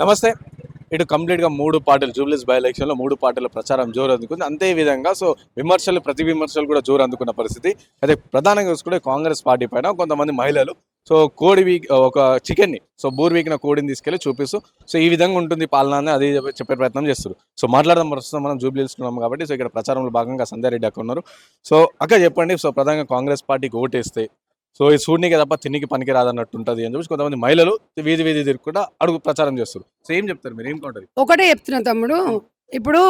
నమస్తే. ఇటు కంప్లీట్‌గా 3 పార్టీలు జూబ్లీస్ బై ఎలక్షన్‌లో 3 పార్టీల ప్రచారం జోరు అందుకుంది. అంతే విధంగా ప్రతి విమర్శలు కూడా జోరు అందుకున్న పరిస్థితి. అయితే ప్రధానంగా చూసుకుంటే కాంగ్రెస్ పార్టీ పైన కొంతమంది మహిళలు ఒక చికెన్‌ని బూర్ వీకిన కోడిని తీసుకెళ్ళి చూపిస్తూ ఈ విధంగా ఉంటుంది పాలన అని అది చెప్పే ప్రయత్నం చేస్తున్నారు. మాట్లాడదాం ప్రస్తుతం మనం జూబ్లీహిల్స్‌లో ఉన్నాం కాబట్టి ఇక్కడ ప్రచారంలో భాగంగా సంధ్యారెడ్డి అక్క ఉన్నారు. అక్క చెప్పండి ప్రధానంగా కాంగ్రెస్ పార్టీకి ఓటేస్తే ఈ సూర్యునికి తప్ప తిన్నికి పనికి రాదన్నట్టు ఉంటుంది అని చెప్పి కొంతమంది మహిళలు వీధి వీధి తిరుగుకుంటా అడుగు ప్రచారం చేస్తారు. ఏం చెప్తారు మీరు? ఏం కౌంటర్? ఒకటే చెప్తున్నా తమ్ముడు, ఇప్పుడు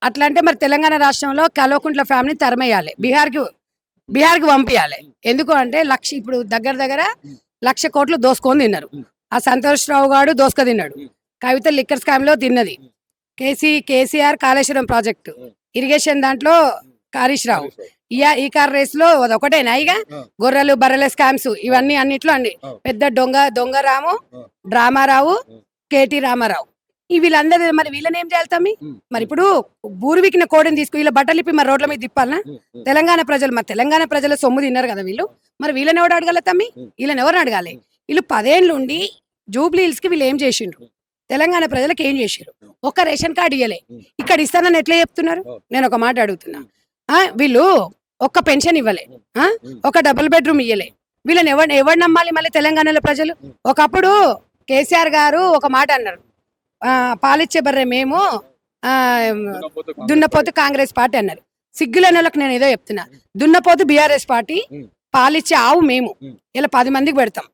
అట్లా అంటే మరి తెలంగాణ రాష్ట్రంలో కల్వకుంట్ల ఫ్యామిలీ తరమేయాలి, బీహార్కి పంపించాలి. ఎందుకు అంటే ఇప్పుడు దగ్గర 1,00,000 కోట్లు దోసుకొని తిన్నారు. ఆ సంతోష్ రావు గారు దోసుక తిన్నాడు. కవిత లిక్కర్ స్కామ్ లో తిన్నది. కేసీఆర్ కాళేశ్వరం ప్రాజెక్టు, ఇరిగేషన్ దాంట్లో హరీష్ రావు, ఈ కార్ రేస్ లో అదొకటేనా? ఇక గొర్రెలు బర్రెల స్కామ్స్ ఇవన్నీ అన్నిట్లో అండి. పెద్ద దొంగ రాము, డ్రామారావు, కేటీ రామారావు, వీళ్ళందరూ మరి వీళ్ళని ఏం చేయాలి తమ్మి? మరి ఇప్పుడు బూర్వికిన కోడిని తీసుకు వీళ్ళ బట్టలిప్పి మరి రోడ్ల మీద తిప్పాలనా? తెలంగాణ ప్రజల సొమ్ము తిన్నారు కదా వీళ్ళు. మరి వీళ్ళని ఎవరు అడగాలి తమ్మి? వీళ్ళని ఎవరు అడగాలి? వీళ్ళు 10 ఏళ్ళు ఉండి జూబ్లీ హిల్స్ కి వీళ్ళు ఏం చేసిండ్రు? తెలంగాణ ప్రజలకు ఏం చేసిండ్రు? ఒక్క రేషన్ కార్డు ఇయ్యలే. ఇక్కడ ఇస్తానని ఎట్లా చెప్తున్నారు? నేను ఒక మాట అడుగుతున్నా. వీళ్ళు ఒక్క పెన్షన్ ఇవ్వలే, ఒక డబుల్ బెడ్రూమ్ ఇయ్యలే. వీళ్ళని ఎవరు నమ్మాలి మళ్ళీ తెలంగాణలో ప్రజలు? ఒకప్పుడు కేసీఆర్ గారు ఒక మాట అన్నారు, పాలిచ్చే బర్రె మేము, దున్నపోతు కాంగ్రెస్ పార్టీ అన్నారు. సిగ్గులేని వాళ్ళకి నేను ఏదో చెప్తున్నా, దున్నపోతు బీఆర్ఎస్ పార్టీ, పాలిచ్చే ఆవు మేము. ఇలా 10 మందికి పెడతాం.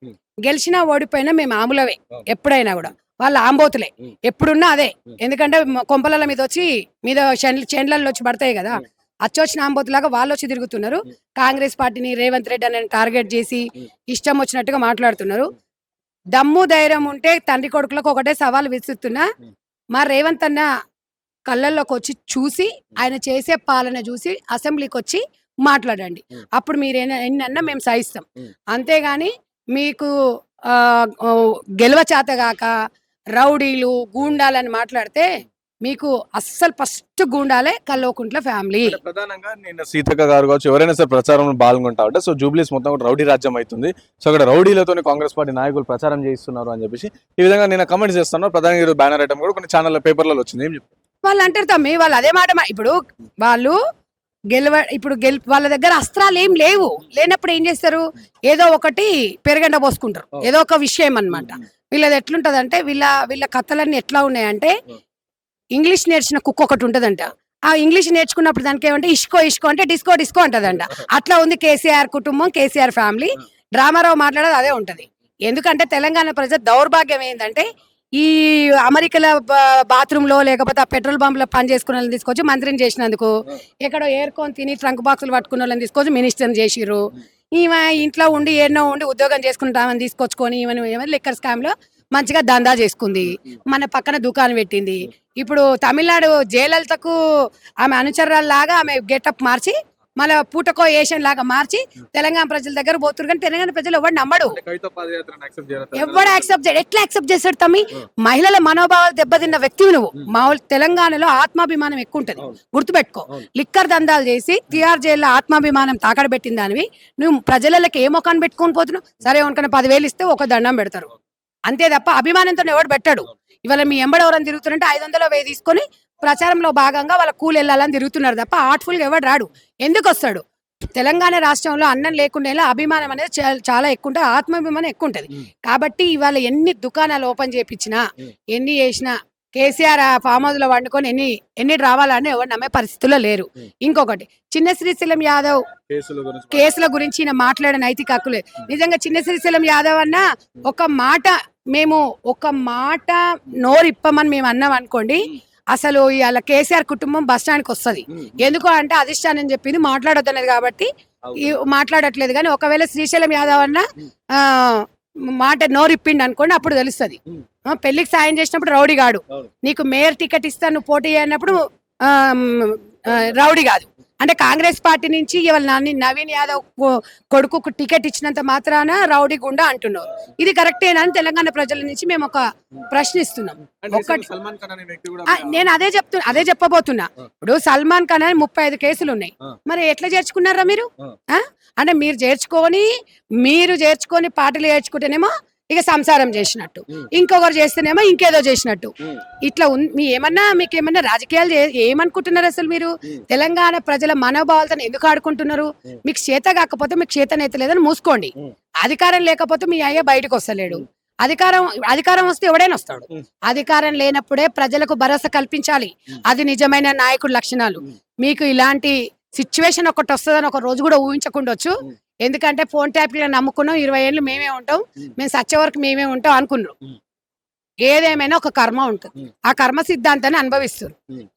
గెలిచినా ఓడిపోయినా మేము ఆములవే. ఎప్పుడైనా కూడా వాళ్ళు ఆంబోతులే, ఎప్పుడున్నా అదే. ఎందుకంటే కొంపల మీద చెండ్లలో వచ్చి పడతాయి కదా, అచ్చొచ్చిన ఆంబోతులాగా వాళ్ళు వచ్చి తిరుగుతున్నారు. కాంగ్రెస్ పార్టీని రేవంత్ రెడ్డి అని టార్గెట్ చేసి ఇష్టం వచ్చినట్టుగా మాట్లాడుతున్నారు. దమ్ము ధైర్యం ఉంటే తండ్రి కొడుకులకు ఒకటే సవాల్ విసురుతున్నా, మా రేవంత్ అన్న కళ్ళల్లోకి వచ్చి చూసి ఆయన చేసే పాలన చూసి అసెంబ్లీకి వచ్చి మాట్లాడండి. అప్పుడు మీరు ఎన్నన్నా మేము సహిస్తాం. అంతేగాని మీకు గెలవ చేతగాక రౌడీలు గూండాలని మాట్లాడితే మీకు అస్సలు ఫస్ట్ గూండాలే కల్వకుంట్ల ఫ్యామిలీ. ప్రధానంగా నేను సీతక్క గారు కావచ్చు ఎవరైనా సరే ప్రచారంలో పాల్గొంటా ఉంటే జూబ్లీస్ మొత్తం రౌడీ రాజ్యం అవుతుంది. అక్కడ రౌడీలతోనే కాంగ్రెస్ పార్టీ నాయకులు ప్రచారం చేయిస్తున్నారు అని చెప్పేసి ఈ విధంగా నేను కమెంట్స్ చేస్తున్నాను. ప్రధానంగా బ్యానర్ ఐటమ్ కూడా కొన్ని ఛానల్ పేపర్లలో వచ్చింది. ఏం చెప్తారు? వాళ్ళు అంటారు తమ్మి, వాళ్ళు అదే మాట. ఇప్పుడు వాళ్ళు వాళ్ళ దగ్గర అస్త్రాలు ఏం లేనప్పుడు ఏం చేస్తారు? ఏదో ఒకటి పెరగండ పోసుకుంటారు, ఏదో ఒక విషయం అన్నమాట. వీళ్ళది ఎట్లుంటది అంటే వీళ్ళ కథలన్నీ ఎట్లా ఉన్నాయంటే, ఇంగ్లీష్ నేర్చిన కుక్క ఒకటి ఉంటదంట. ఆ ఇంగ్లీష్ నేర్చుకున్నప్పుడు దానికి ఏమంటే ఇష్కో అంటే డిస్కో అంటదంట. అట్లా ఉంది కేసీఆర్ కుటుంబం, కేసీఆర్ ఫ్యామిలీ. డ్రామారావు మాట్లాడేది అదే ఉంటది. ఎందుకంటే తెలంగాణ ప్రజల దౌర్భాగ్యం ఏంటంటే, ఈ అమెరికాల బాత్రూమ్ లో లేకపోతే ఆ పెట్రోల్ పంప్ లో పని చేసుకున్న వాళ్ళని తీసుకొచ్చి మంత్రిని చేసినందుకు, ఎక్కడో ఏరుకొని తిని ట్రంక్ బాక్సులు పట్టుకున్న వాళ్ళని తీసుకొచ్చి మినిస్టర్ని చేసిర్రు. ఈమె ఇంట్లో ఉండి ఎన్నో ఉండి ఉద్యోగం చేసుకుంటామని తీసుకొచ్చుకొని ఈమె లిక్కర్ స్కామ్ లో మంచిగా దందా చేసుకుంది. మన పక్కన దుకాణం పెట్టింది. ఇప్పుడు తమిళనాడు జయలలితకు ఆమె అనుచరులాగా ఆమె గెటప్ మార్చి మళ్ళీ పూటకో ఏషియన్ లాగా మార్చి తెలంగాణ ప్రజల దగ్గర పోతురు. కానీ తెలంగాణ ప్రజలు ఎవరు నమ్మడు, ఎవరు ఎట్లా యాక్సెప్ట్ చేస్తాడు తమ్మి? మహిళల మనోభావాలు దెబ్బతిన్న వ్యక్తివి నువ్వు. తెలంగాణలో ఆత్మాభిమానం ఎక్కువ ఉంటది, గుర్తుపెట్టుకో. లిక్కర్ దందాలు చేసి తిహార్ జైల్లో ఆత్మాభిమానం తాకడ పెట్టిన దానివి నువ్వు ప్రజలకి ఏ ముఖాన్ని పెట్టుకొని పోతున్నావు? సరే ఉనకన్నా 10,000 ఇస్తే ఒక దండం పెడతారు, అంతే తప్ప అభిమానంతో ఎవడు పెట్టాడు. ఇవాళ మీ ఎంబడి ఎవరైనా తిరుగుతున్నారంటే 500 1000 తీసుకొని ప్రచారంలో భాగంగా వాళ్ళ కూలి వెళ్ళాలని తిరుగుతున్నారు తప్ప ఆర్ట్ఫుల్ గా ఎవడు రాడు. ఎందుకు వస్తాడు? తెలంగాణ రాష్ట్రంలో అన్నం లేకుండా అభిమానం అనేది చాలా ఎక్కువ ఉంటుంది, ఆత్మాభిమానం ఎక్కువ ఉంటది. కాబట్టి ఇవాళ ఎన్ని దుకాణాలు ఓపెన్ చేయించినా ఎన్ని చేసినా కేసీఆర్ ఫామ్ హౌస్ లో వండుకొని ఎన్ని రావాలని ఎవరు నమ్మే పరిస్థితుల్లో లేరు. ఇంకొకటి, చిన్న శ్రీశైలం యాదవ్ కేసుల గురించి మాట్లాడే నైతిక హక్కులే. నిజంగా చిన్న శ్రీశైలం యాదవ్ అన్న ఒక మాట నోరిప్పమని మేము అన్నాం అనుకోండి, అసలు ఇవాళ కేసీఆర్ కుటుంబం బస్ స్టాండ్కి వస్తుంది. ఎందుకు అంటే అధిష్టానం చెప్పింది మాట్లాడొద్దనేది కాబట్టి మాట్లాడట్లేదు. కానీ ఒకవేళ శ్రీశైలం యాదవ్ అన్న మాట నోరిప్పిండి అనుకోండి, అప్పుడు తెలుస్తుంది. పెళ్లికి సాయం చేసినప్పుడు రౌడీ కాడు, నీకు మేయర్ టికెట్ ఇస్తా నువ్వు పోటీ అయినప్పుడు రౌడీ కాదు. అంటే కాంగ్రెస్ పార్టీ నుంచి ఇవాళ నవీన్ యాదవ్ కొడుకు టికెట్ ఇచ్చినంత మాత్రాన రౌడీ గుండా అంటున్నారు. ఇది కరెక్టేనా అని తెలంగాణ ప్రజల నుంచి మేము ఒక ప్రశ్నిస్తున్నాం. నేను అదే చెప్పబోతున్నా. ఇప్పుడు సల్మాన్ ఖాన్ అని 35 కేసులు ఉన్నాయి. మరి ఎట్లా చేర్చుకున్నారా మీరు? అంటే మీరు చేర్చుకొని పార్టీలు చేర్చుకుంటేనేమో ఇక సంసారం చేసినట్టు, ఇంకొకరు చేస్తేనేమో ఇంకేదో చేసినట్టు. ఇట్లా మీకేమన్నా రాజకీయాలు ఏమనుకుంటున్నారు అసలు మీరు? తెలంగాణ ప్రజల మనోభావాలతో ఎందుకు ఆడుకుంటున్నారు? మీకు చేత కాకపోతే మీకు చేతనైతే లేదని మూసుకోండి. అధికారం లేకపోతే మీ అయ్య బయటకు వస్తలేడు. అధికారం వస్తే ఎవడైనా వస్తాడు. అధికారం లేనప్పుడే ప్రజలకు భరోసా కల్పించాలి. అది నిజమైన నాయకుడి లక్షణాలు. మీకు ఇలాంటి సిచ్యువేషన్ ఒకటి వస్తుందని ఒక రోజు కూడా ఊహించకుండొచ్చు. ఎందుకంటే ఫోన్ ట్యాప్లు నమ్ముకున్నాం, 20 ఏళ్ళు మేమే ఉంటాం, మేము సచ్చే వరకు మేమే ఉంటాం అనుకున్నారు. ఏదేమైనా ఒక కర్మ ఉంటుంది. ఆ కర్మ సిద్ధాంతాన్ని అనుభవిస్తారు.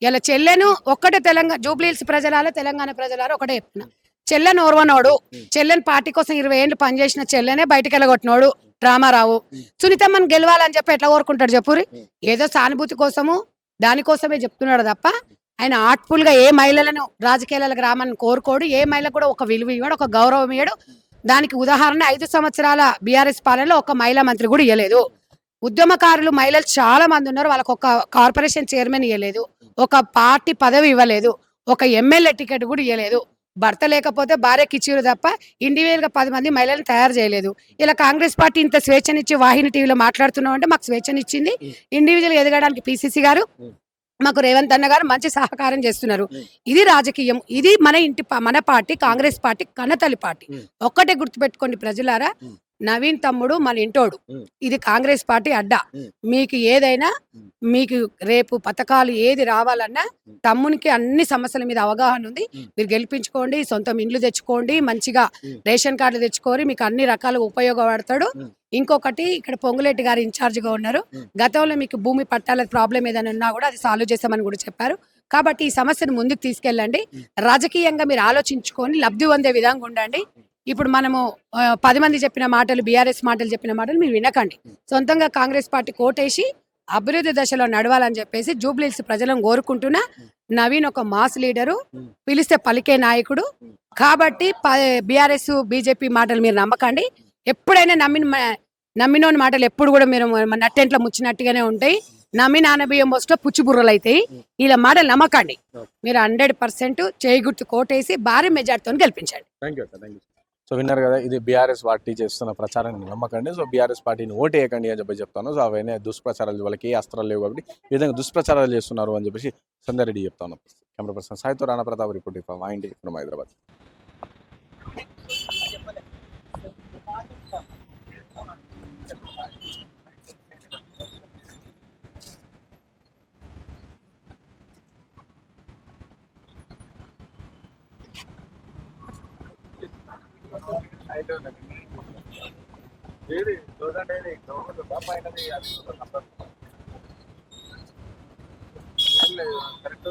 ఇలా చెల్లెను ఒక్కటే తెలంగాణ జూబ్లీహిల్స్ ప్రజలారా, తెలంగాణ ప్రజలారా ఒకటే చెప్తున్నా, చెల్లెను ఓర్వనోడు, చెల్లెని పార్టీ కోసం 20 ఏళ్ళు పనిచేసిన చెల్లెనే బయటకు వెళ్ళగొట్టినోడు రామారావు. సునీతమ్మని గెలవాలని చెప్పి ఎట్లా కోరుకుంటాడు చెప్పురి? ఏదో సానుభూతి కోసము దానికోసమే చెప్తున్నాడు తప్ప ఆయన ఆర్ట్ఫుల్ గా ఏ మహిళలను రాజకీయాలకు రామని కోరుకోడు. ఏ మహిళకు కూడా ఒక విలువ ఇవ్వడు, ఒక గౌరవం ఇవ్వడు. దానికి ఉదాహరణ 5 సంవత్సరాల బీఆర్ఎస్ పాలనలో ఒక మహిళా మంత్రి కూడా ఇవ్వలేదు. ఉద్యమకారులు మహిళలు చాలా మంది ఉన్నారు, వాళ్ళకు ఒక కార్పొరేషన్ చైర్మన్ ఇవ్వలేదు, ఒక పార్టీ పదవి ఇవ్వలేదు, ఒక ఎమ్మెల్యే టికెట్ కూడా ఇవ్వలేదు. భర్త లేకపోతే భార్యకి ఇచ్చిరు తప్ప ఇండివిజువల్ గా 10 మంది మహిళలను తయారు చేయలేదు. ఇలా కాంగ్రెస్ పార్టీ ఇంత స్వేచ్ఛనిచ్చి వాహిని టీవీలో మాట్లాడుతున్నాం అంటే మాకు స్వేచ్ఛనిచ్చింది. ఇండివిజువల్ ఎదగడానికి పిసిసి గారు, మాకు రేవంత్ అన్న గారు మంచి సహకారం చేస్తున్నారు. ఇది రాజకీయం. ఇది మన పార్టీ కాంగ్రెస్ పార్టీ కన్నతల్లి పార్టీ. ఒక్కటే గుర్తుపెట్టుకోండి ప్రజలారా, నవీన్ తమ్ముడు మన ఇంటోడు. ఇది కాంగ్రెస్ పార్టీ అడ్డా. మీకు ఏదైనా, మీకు రేపు పథకాలు ఏది రావాలన్నా తమ్మునికి అన్ని సమస్యల మీద అవగాహన ఉంది. మీరు గెలిపించుకోండి, సొంతం ఇండ్లు తెచ్చుకోండి, మంచిగా రేషన్ కార్డులు తెచ్చుకోరి, మీకు అన్ని రకాలుగా ఉపయోగపడతాడు. ఇంకొకటి, ఇక్కడ పొంగులేటి గారు ఇన్ఛార్జ్ గా ఉన్నారు. గతంలో మీకు భూమి పట్టాల ప్రాబ్లం ఏదైనా ఉన్నా కూడా అది సాల్వ్ చేస్తామని కూడా చెప్పారు. కాబట్టి ఈ సమస్యను ముందుకు తీసుకెళ్ళండి. రాజకీయంగా మీరు ఆలోచించుకొని లబ్ధి పొందే విధంగా ఉండండి. ఇప్పుడు మనము 10 మంది చెప్పిన మాటలు, బీఆర్ఎస్ మాటలు చెప్పిన మాటలు మీరు వినకండి. సొంతంగా కాంగ్రెస్ పార్టీ కోటేసి అభివృద్ధి దశలో నడవాలని చెప్పేసి జూబ్లీహిల్స్ ప్రజలను కోరుకుంటున్నా. నవీన్ ఒక మాస్ లీడరు, పిలిస్తే పలికే నాయకుడు. కాబట్టి బీఆర్ఎస్ బీజేపీ మాటలు మీరు నమ్మకండి. ఎప్పుడైనా నమ్మినోని మాటలు ఎప్పుడు కూడా మీరు నట్టెంట్లో ముచ్చినట్టుగానే ఉంటాయి. నమ్మి నానబియ్యం పోస్ట్లో పుచ్చి బుర్రలు అవుతాయి. ఇలా మాటలు నమ్మకండి. మీరు 100% చేయి గుర్తు కోటేసి భారీ మెజార్టీతో గెలిపించండి. సో విన్నారు కదా, ఇది బీఆర్ఎస్ పార్టీ చేస్తున్న ప్రచారాన్ని నమ్మకండి. సో బీఆర్ఎస్ పార్టీని ఓటు వేయకండి అని చెప్పి చెప్తాను. సో అవన్నీ దుష్ప్రచారాలు, వాళ్ళకి ఏ అస్త్రాలు లేవు కాబట్టి ఈ విధంగా దుష్ప్రచారాలు చేస్తున్నారు అని చెప్పేసి సంగారెడ్డి చెప్తాను. కెమెరా పర్సన్ సాయితో Rana Pratap reporting from IND from Hyderabad. Correct